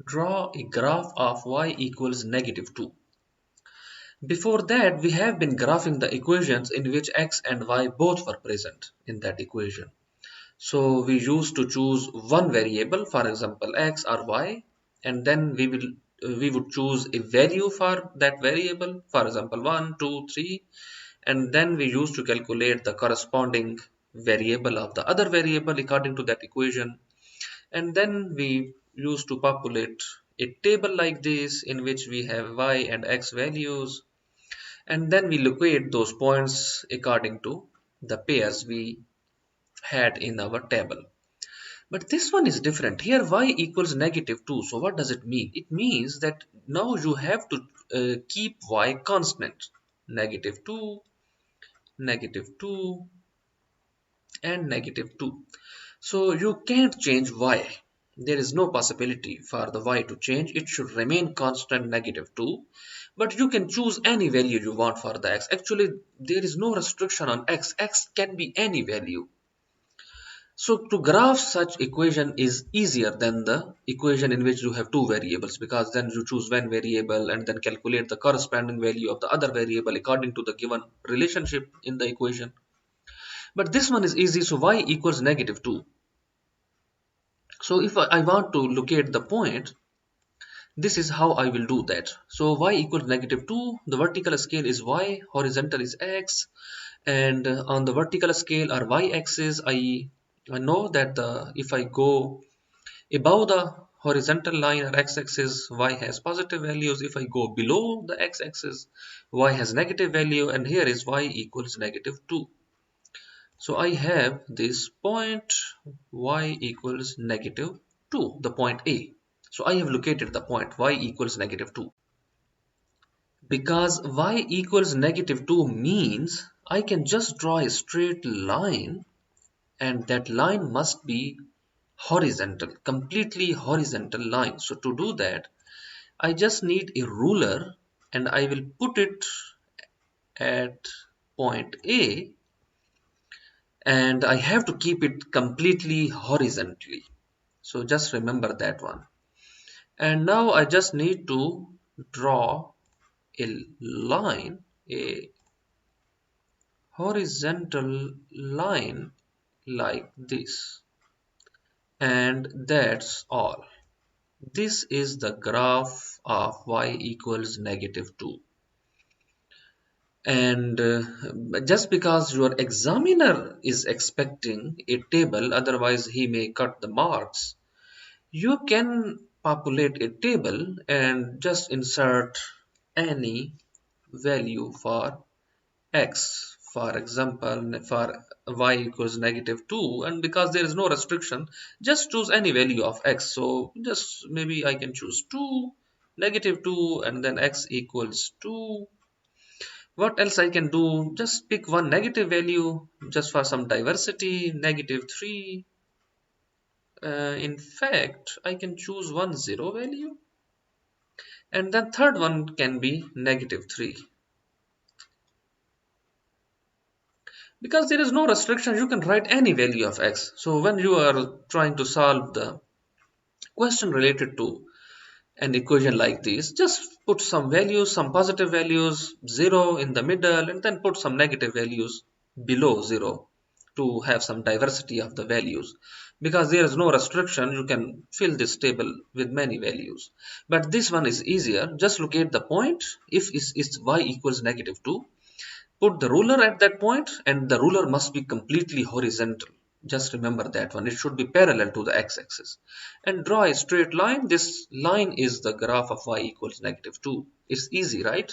Draw a graph of y equals -2. Before that, we have been graphing the equations in which x and y both were present in that equation. So we used to choose one variable, for example x or y, and then we would choose a value for that variable, for example 1, 2, 3, and then we used to calculate the corresponding variable of the other variable according to that equation. And then we used to populate a table like this in which we have y and x values, and then we locate those points according to the pairs we had in our table. But this one is different. Here y equals -2. So what does it mean? It means that now you have to keep y constant. -2, -2, and -2. So you can't change y. There is no possibility for the y to change. It should remain constant -2. But you can choose any value you want for the x. Actually, there is no restriction on x. X can be any value. So to graph such equation is easier than the equation in which you have two variables, because then you choose one variable and then calculate the corresponding value of the other variable according to the given relationship in the equation. But this one is easy, so y equals -2. So if I want to locate the point, this is how I will do that. So y equals -2, the vertical scale is y, horizontal is x, and on the vertical scale or y-axis, I know that if I go above the horizontal line or x-axis, y has positive values. If I go below the x-axis, y has negative value, and here is y equals -2. So I have this point y equals -2, the point A. So I have located the point y equals -2. Because y equals -2 means I can just draw a straight line, and that line must be horizontal, completely horizontal line. So to do that, I just need a ruler and I will put it at point A, and I have to keep it completely horizontally. So just remember that one. And now I just need to draw a line, a horizontal line like this, and that's all. This is the graph of y equals -2. And just because your examiner is expecting a table, otherwise he may cut the marks, you can populate a table and just insert any value for x. For example, for y equals -2, and because there is no restriction, just choose any value of x. So just maybe I can choose 2, -2, and then x equals 2. What else I can do? Just pick one negative value just for some diversity, -3. In fact, I can choose one 0 value, and then third one can be -3. Because there is no restriction, you can write any value of x. So when you are trying to solve the question related to an equation like this, just put some values, some positive values, 0 in the middle, and then put some negative values below 0 to have some diversity of the values. Because there is no restriction, you can fill this table with many values. But this one is easier. Just locate the point. If it's y equals -2, put the ruler at that point, and the ruler must be completely horizontal. Just remember that one. It should be parallel to the x-axis. And draw a straight line. This line is the graph of y equals -2. It's easy, right?